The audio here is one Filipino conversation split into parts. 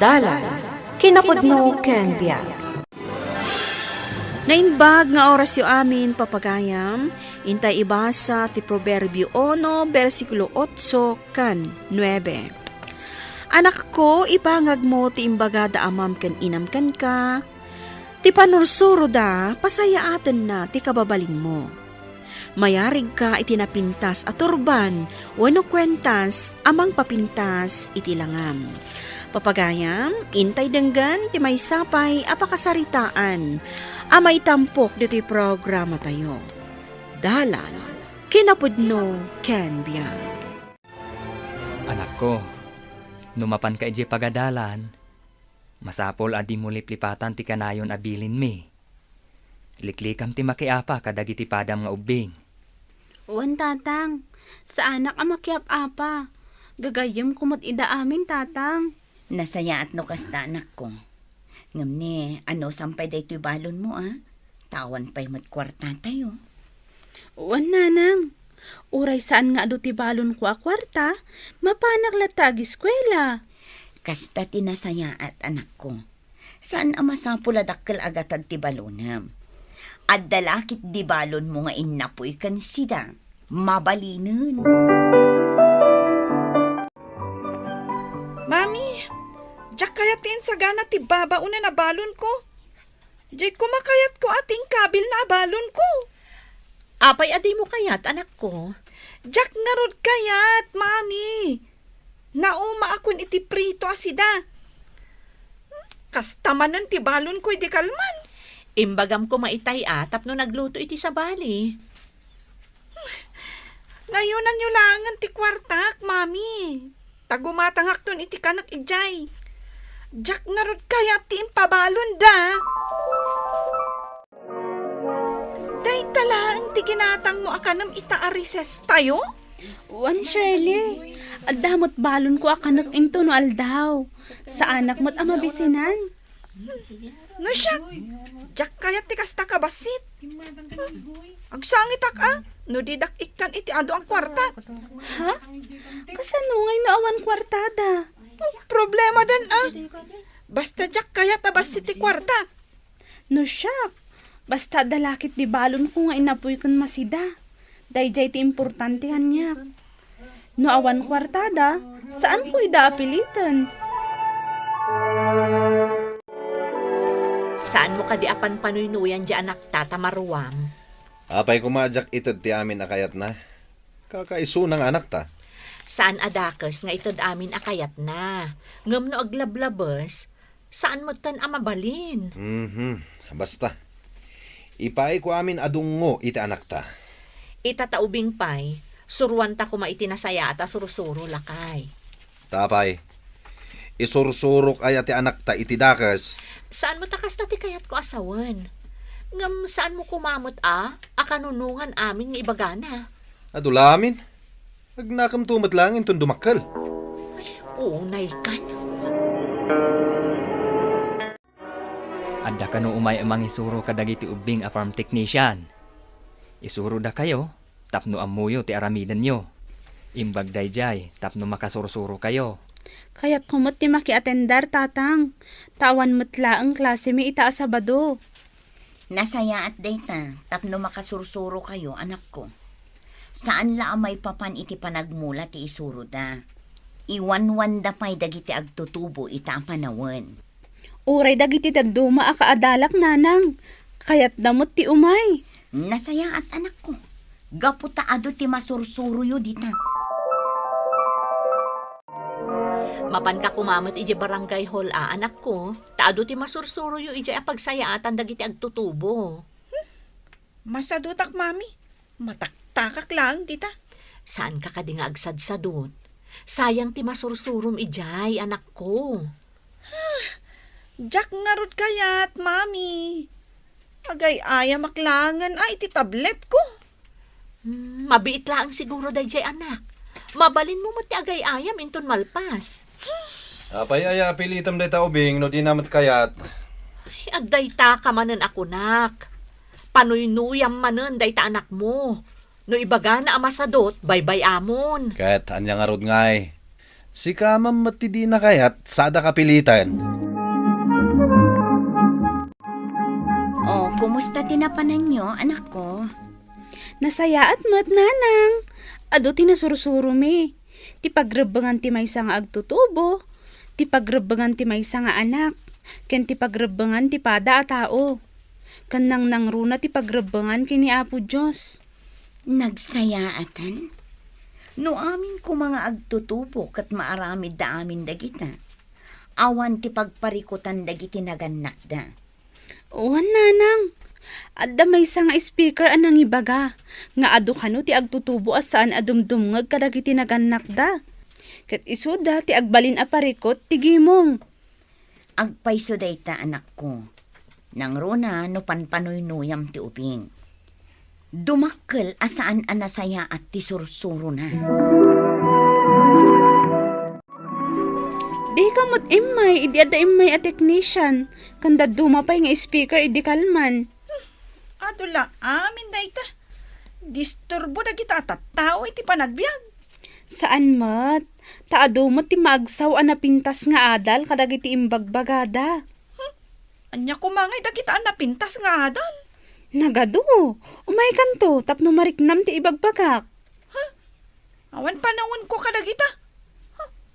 Dalan, kinapudno ken biag. Nainbag nga oras yu amin papagayam, intay ibasa ti Proverbio 1, versikulo 8 kan 9. Anak ko, ipangag mo ti imbaga da amam ken inam ken ka, ti panursuro da, pasayaaten na ti kababaling mo. Mayarig ka iti napintas at turban, wano kwentas, amang papintas iti langam. Papagayam, intay denggan ti may sapay apakasaritaan, amay tampok dito'y programa tayo. Dalan, kinapudno ken biag. Anak ko, numapan ka iti pagadalan, masapol adi mo liplipatan ti kanayon abilin mi. Liklikam ti makiapa kadagiti padam nga ubing. Uwan, tatang. Sa anak ang makiap-apa. Gagayam kumot ida amin, tatang. Nasaya at no kasta anak ko. Ngam ni, sampay da ito'y balon mo Tawan pa'y matkwarta tayo. Uwan, nanang. Uray saan nga ado ti balon ko a kwarta, mapanak latag eskwela. Kasta tinasaya at anak ko. Saan ang masapula dakkel agatad ti balonam? At dalakit di balon mo nga inapoy kan sida. Mabalinin. Mami, jak kayatin sa gana ti baba una na balon ko. Jay kumakayat ko ating kabil na balon ko. Apay adi mo kayat, anak ko. Jak ngarod kayat, mami. Nauma akon iti prito asida. Kastamanan ti balon ko di kalman. Imbagam ko maitay tapno nagluto iti sa bali. Ngayon ang yulangan ti kwartak, mami. Tagumatangak ton iti kanak ijay. Jak narod kaya ti impabalon da. Day talaang ti ginatang mo akanam itaarises tayo? Uwan, Shirley. Adamot balon ko akanak into no aldaw. Sa anak mo't amabisinan. No siya, jak kaya ti kasta kabasit. Agsangit no didak ikan iti ado ang kwarta. Ha? Kasanungay na awan kwartada. Problema dan Basta jak kaya tabasit ti kwarta. No siya. Basta dalakit di balon ko nga inapoy kon masida. Dayjay ti importante niya. No awan kwartada, saan ko idaapilitan? Saan mo kadi apan panuynuyan di anak tatamaruam? Apay kumadyak itod ti amin akayat na. Kakaiso ng anak ta. Saan adakes nga itod amin akayat na? Ngam no aglablabes, saan mo tan amabalin? Basta. Ipay ko amin adungo iti anak ta. Itataubing pay, suruan ta kuma itinasaya at surusuro lakay. Tapay. Isursurok ay ati anak ta iti dakas. Saan mo takas na ti kayat ko asawan? Ngam saan mo kumamot akanunungan amin nga ibagana? Adulamin. Agnakam tumat lang intong dumakal. Unay kan. Adda ka no umay amang isuro kadagiti ubing a farm technician. Isuro da kayo, tapno amuyo ti aramidan nyo. Imbag dayjay, tapno makasursuro kayo. Kaya't kumot ti makiatendar, tatang. Tawan mutla ang klase mi ita Sabado. Nasaya at data, tapno makasursuro kayo, anak ko. Saan la may papan iti panagmula ti isuro da? Iwan-wan da pa'y dagiti agtutubo ita ang panawan. Uray dagiti taduma akaadalak, nanang. Kaya't damot ti umay. Nasaya at anak ko. Gaputa ado ti masursuro yo dita. Mapan ka kumamot iji barangay hall anak ko. Taado ti masursuro yu iji apagsayaatan dagiti agtutubo. Masadutak, mami. Mataktakak lang, dita. Saan ka kadi nga agsadsadon? Sayang ti masursurom ijay, anak ko. Jak ngarod kayat, mami. Agay aya maklangan iti tablet ko. Mabiit lang siguro dayjay anak. Mabalin mo ti agay ayam inton malpas. Apay aya pilitam day ta ubing no di namat kayat. Ay, agday ta ka manen ako nak. Panuynuyam manen day ta anak mo. No ibaga na amasadot, baybay amon. Ket anya nga rod ngay. Si kamam matidi na kayat, sada kapilitan. Oh, kumusta tinapanan nyo, anak ko? Nasaya at mat, nanang. Ado tinasursuro mi. Ti pagrebangan ti maysa nga agtutubo. Ti pagrebangan ti maysa nga anak. Ken ti pagrebangan ti pada a tao. Kanang nangruna ti pagrebangan kini Apo Diyos. Nagsayaatan? No amin ko mga agtutubo kat maaramid da amin dagita. Awan ti pagparikutan dagiti naganak da. Uwan, nanang. Adda maysa nga speaker anang ibaga. Nga ado kano ti agtutubo as saan adumdumngag kadagiti naganak da. Ket isuda ti agbalin a parikot ti gimong. Agpayso dayta anak ko. Nang runa no panpanoy-nuyam ti ubing. Dumakkel asaan anasaya at ti sursuro na. Di ka mo't imay, idi ada imay a technician. Kanda dumapay nga speaker, idi kalman. Adula, amin dayta. Disturbo na kita at tao iti panagbiag. Saan mat? Taado mo't ti maagsaw a napintas nga adal kadagiti imbagbagada. Anya kumangay da kita napintas nga adal. Nagado, umay kanto, tapno mariknam ti ibagbagak. Awan panawon ko kadagita.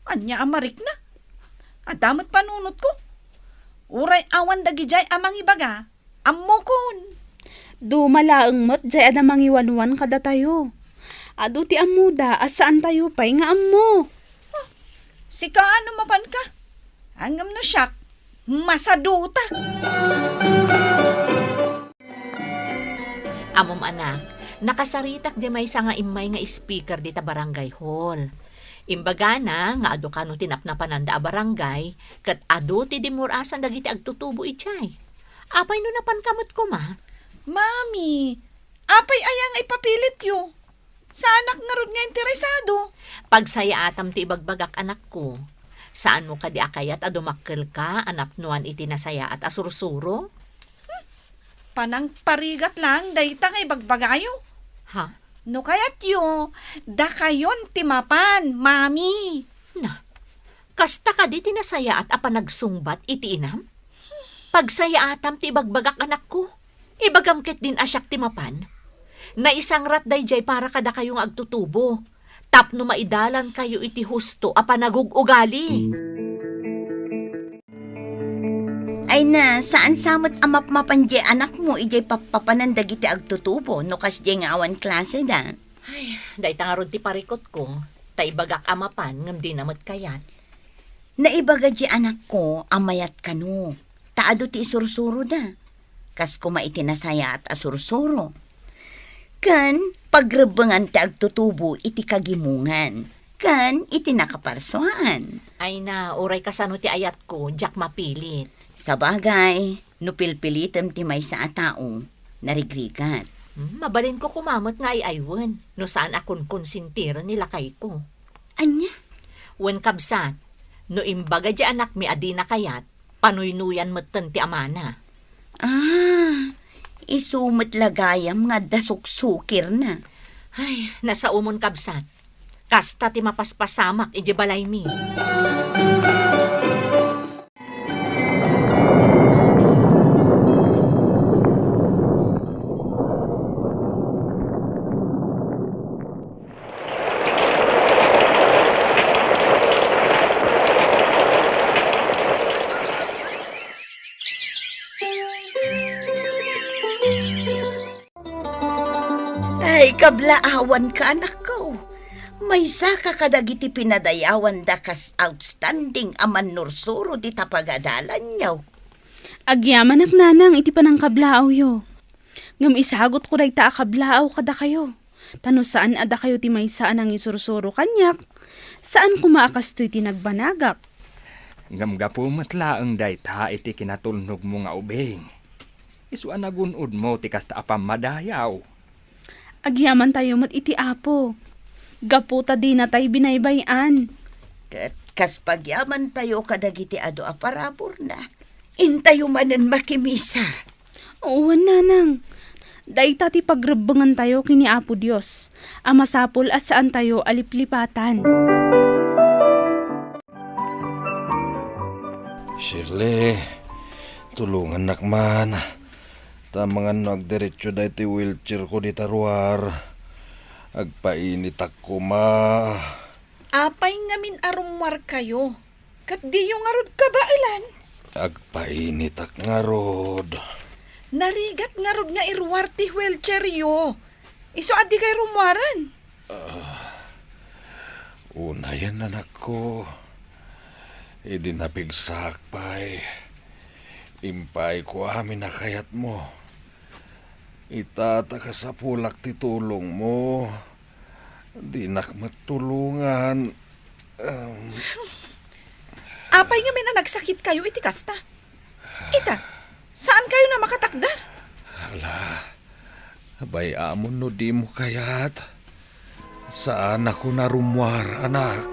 Anya amarik na. Adamat panunot ko. Uray awan dagijay amang ibaga. Ammo kun. Dumalaeng mat, jay ada mangiwanwan kada tayo. Ado ti amuda, asaan tayo pa'y nga ammo. Si kaano mapan ka? Hangam no siyak. Masadutak. Amom anak, nakasaritak di may nga imay nga speaker di ta barangay hall. Imbaga na nga ado kano tinapnapanan da barangay, kat ado ti dimurasan dagiti agtutubo itchay. Apay no napan kamot ko ma? Mami, apay ayang ipapilit yo. Sa anak nga rod nga interesado. Pagsaya atam ti ibagbagak anak ko, saan mo ka di akayat adumakkel ka anapnuan iti nasaya at asursuro? Panang parigat lang, dayta nga ibagbagayo. Ha? No kayat yo, da kayon timapan, mami. Na, kasta ka di tinasaya at apanagsungbat iti inam? Pagsaya atam ti ibagbagak anak ko, ibagamket din asyak timapan. Na isang rat dayjay para kada kayong agtutubo. Tapno maidalan kayo iti husto apanagug-ugali. Ay na, saan samot amap-mapan di anak mo ijay papapanandag iti agtutubo no kas di nga awan klase da. Ay, day tangarod ti parikot ko, taibagak amapan ngam di namat kayat. Naibaga di anak ko, amayat kanu. Taado ti isursuro da. Kas kuma iti nasaya at asursuro. Kan, pagrebangan ti agtutubo iti kagimungan. Kan, iti nakaparsuan. Ay na, oray kasano ti ayat ko, jak mapilit. Sa bagay, nupilpilitem ti may sa atao, narigrigat. Mabalin ko kumamot nga ayaywan, no saan akon konsintir nila kay ko. Anya? Wen kabsat, no imbaga di anak mi adi na kayat, panuynuyan matan ti amana. Isumot lagayam nga dasuksukir na. Ay, nasa umon kabsat. Kasta ti mapaspasamak iji balay mi. Ay, kablaawan ka anak ko. May saka kadagiti pinadayawan da kas outstanding aman nursuro di tapagadalan niyaw. Agyaman ak nanang, iti panang kablaaw yo. Ngam isagot ko day ta kablaaw kada kayo. Tano saan ada kayo ti may saan ang isursuro kanyak? Saan kumakastoy ti nagbanagak? Gamgapo matlaang dayta iti kinatulnog mo nga ubing. Isuan nagunod mo ti kasta apam madayaw. Agyaman tayo mat iti apo. Gaputa di na tayo binaybayan. Kas pagyaman tayo kadagiti ado aparabor na. Intayo manen makimisa. Oo, nanang. Dayta ti pagrebangan tayo kini Apo Dios. Amasapol as saan tayo aliplipatan. Shirley, tulungan nakman. Tamangan no agdiretso da iti wheelchair ko di taruar. Agpainit ako ma. Apay ngamin arumwar kayo. Kat di yung arod ka ba ilan? Agpainit ak nga rod. Narigat nga rod nga irwar ti wheelchair yo. Iso adi kay rumwaran. Una yan anak ko. Idinapigsak pa'y. Impay ko amin na kayat mo. Itata ka sa pulak ti tulong mo. Di nak matulungan. Apay nga may na nagsakit kayo iti kasta. Ita, saan kayo na makatakdar? Hala, abay amon no di mo kayat. Saan ako narumwar, anak?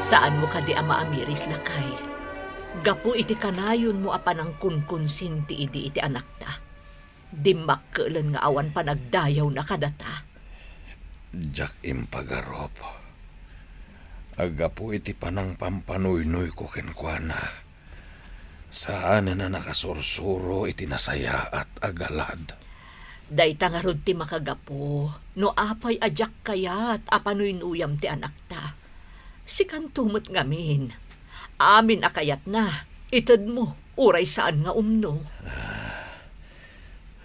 Saan mo ka di ama amiris lakay? Gapu iti kanayon mo apan ang kunkunsin ti idi iti anak ta. Di makkelan nga awan pa nagdayaw na kadata. Jak impagarop. Aga po iti panang pampanoy-noy ko kenkwana. Saan na nakasursuro iti nasaya at agalad. Dayta nga rod ti makagapo, no apay ajak kayat apanoy nuyam ti anak ta. Sikan tumot ngamin. Amin akayat na, itad mo, uray saan nga umno.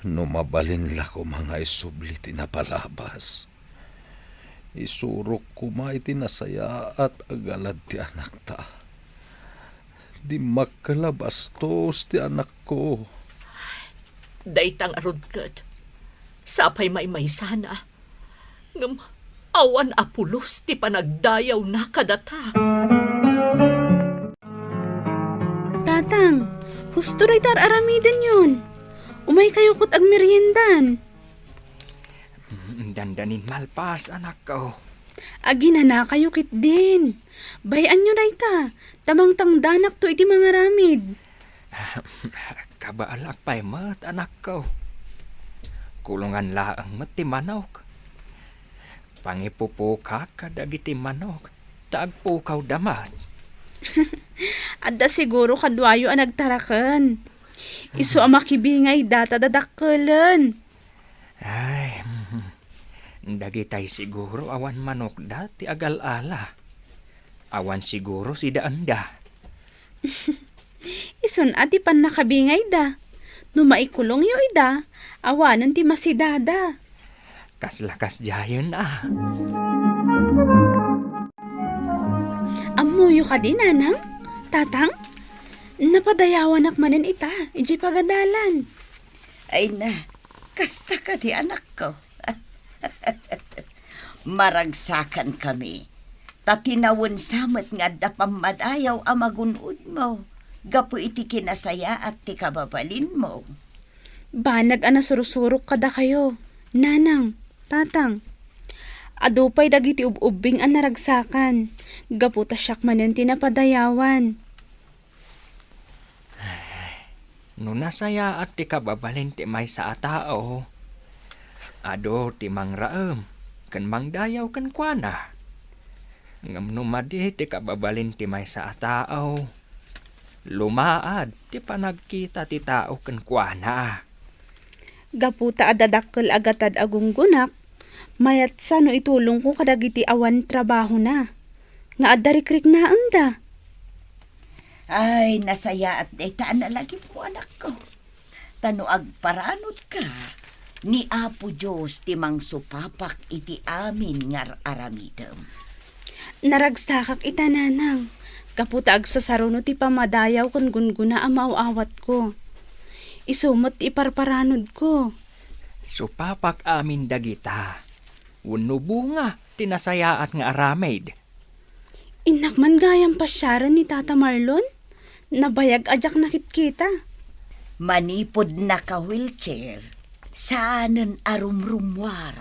No mabalin la ko mga isubli tinapalabas. Isurok ko ma iti nasaya at agalad ti anak ta. Di magkalabastos ti anak ko. Daytang arudkad, sapay may sana. Ngam, awan apulos ti panagdayaw na kadata. Tatang, husto ray tar aramiden yun. Umay kayo kot ag meriendan. Dandanin malpas, anak ko. Agina na kayo kit din. Bayan nyo na ita. Tamang tangdanak to iti mga ramid. Kabaalak pa'y mat, anak ko. Kulungan laang mat ti manok. Pangipupukak kadag iti manok. Taagpukaw damat. Adda siguro kadwayo ang nagtarakan. Iso ang makibingay data dadakkelan. Ay, dagitay siguro awan manok dati agal-ala. Awan siguro si daanda. Ison ati pan nakabingay da. No maikulong yo ida, awanan ti masidada. Kaslakas jayon ah. Amuyo ka din, anang? Tatang? Napadayawan akmanen ita, iji pagadalan. Ay na, kasta ka di anak ko. Maragsakan kami. Tatinawon samet nga dapam madayaw ang magunod mo. Gapu iti kinasaya at ti kababalin mo. Banag ana surusurok kada kayo. Nanang, tatang. Adupay dagiti ububing ang naragsakan. Gaputa siyak manen tinapadayawan. No nasaya at ti kababalin ti may sa atao. Ado ti mangraem, kan mangdayaw kan kuana. Ngam numadi ti kababalin ti may sa atao. Lumaad ti panagkita ti tao kan kuana. Gaputa adadakkel agatad agunggunak. Mayat sa no itulong ko kadagiti awan trabaho na. Nga adarikrik na anda. Ay, nasaya at daytaan na lagi mo anak ko. Tano agparanod ka. Ni Apo Diyos timang supapak iti amin ngar aramidem. Naragsakak ita nanang. Kaputa agsasaruno ti pamadayaw kun gunguna ang mauawat ko. Isumot iparparanod ko. Supapak amin dagita. Wenno bunga tinasayaat nga aramid. Inakman gayang pasyaran ni Tata Marlon. Nabayag ajak nakit-kita. Manipod na ka wheelchair. Saanen arumrumwar.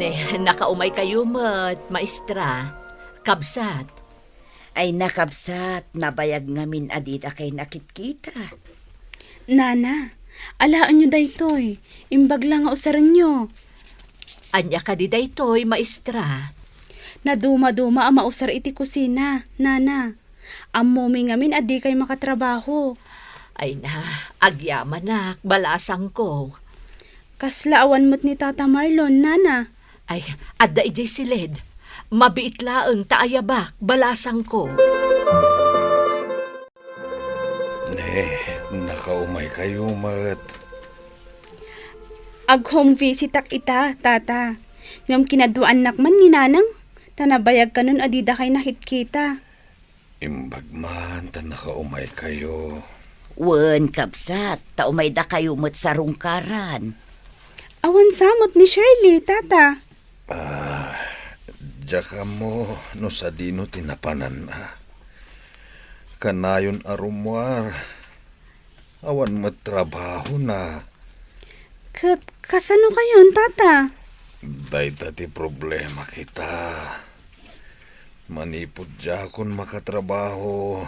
Ne, nakaumay kayo mat, maestra. Kabsat. Ay nakabsat, nabayag ngamin adita kay nakit-kita. Nana, alaan nyo daytoy. Imbag lang nga usaran nyo. Anya ka di daytoy, maestra. Na duma-duma ang mausar iti kusina, nana. Ammo mi ngamin adi kay makatrabaho. Ay na, agyaman nak, balasang ko. Kasla awan mo't ni Tata Marlon, nana. Ay, adda ijay silid. Mabiit laeng taayabak, balasang ko. Nakaumay kayo, mat. Ag-home visit ak ita, tata. Ngam kinaduan nakman ni nanang. Tanabayag ka nun adida kay nakitkita. Imbag man, nakaumay kayo. Wen, kabsat, taumay da kayo mo't sa rungkaran. Awan samot ni Shirley, tata. Diyaka mo, no sa dino tinapanan na. Kanayon arumwar. Awan mo't trabaho na. Kasano kayon, tata? Day tati problema kita. Manipod dya kung makatrabaho.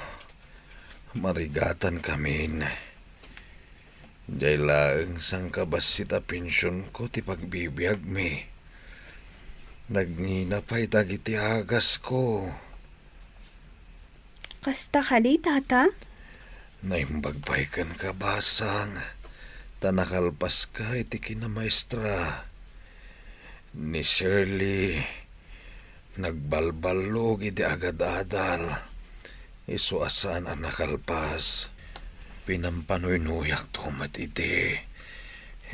Marigatan kamin. Diyay laeng sang kabasita pensyon ko ti pagbibiyag mi. Nagngina pa'y tagiti agas ko. Kasta kali, tata? Naimbagbaykan ka basang. Tanakalpas ka iti kinamaestra. Ni Shirley, nagbalbalog iti agad-adal. Isuasan ang nakalpas. Pinampanoy-nuyak tumat iti.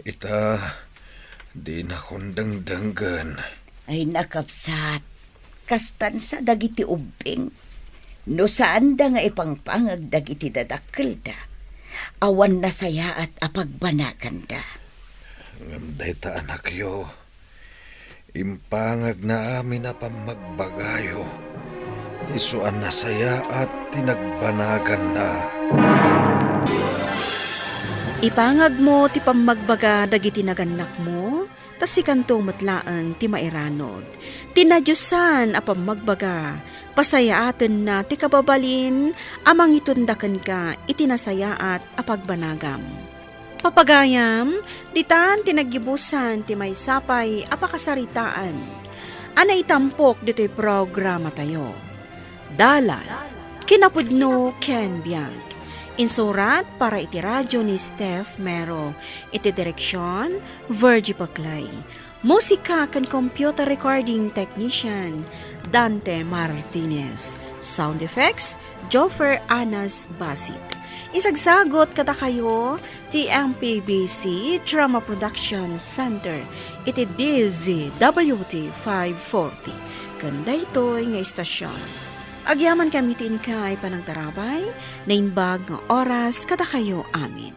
Ita, di na kondang-danggan. Ay nakapsat, kastan sa dagiti ubing. No saan da nga ipangpangag dagiti dadakkel da. Awan na saya at apagbanakan da. Ngamday ta anak yo. Impangag na amin na pamagbagayo. Isuan na saya at tinagbanagan na. Ipangag mo ti pamagbaga dagiti naganak mo, tas si kanto matlaang ti mairanod. Tinadyusan a pamagbaga, pasayaaten na ti kababalin, amang itundakan ka itinasayaat a pagbanagam. Papagayam, ditan tinaggibusan ti may sapay a pakasaritaan. Anay tampok dito'y programa tayo. Dalan, kinapudno Ken Biag. Insurat para iti radyo ni Steph Mero. Iti direksyon, Virgie Paclay. Musika kan computer recording technician, Dante Martinez. Sound effects, Joffer Anas Basit. Isagsagot kata kayo, TMPBC Drama Production Center. Iti DZWT 540. Kanda ito'y nga istasyon. Agyaman kami tin kay panagtarabay, na inbag nga oras kada kayo amin.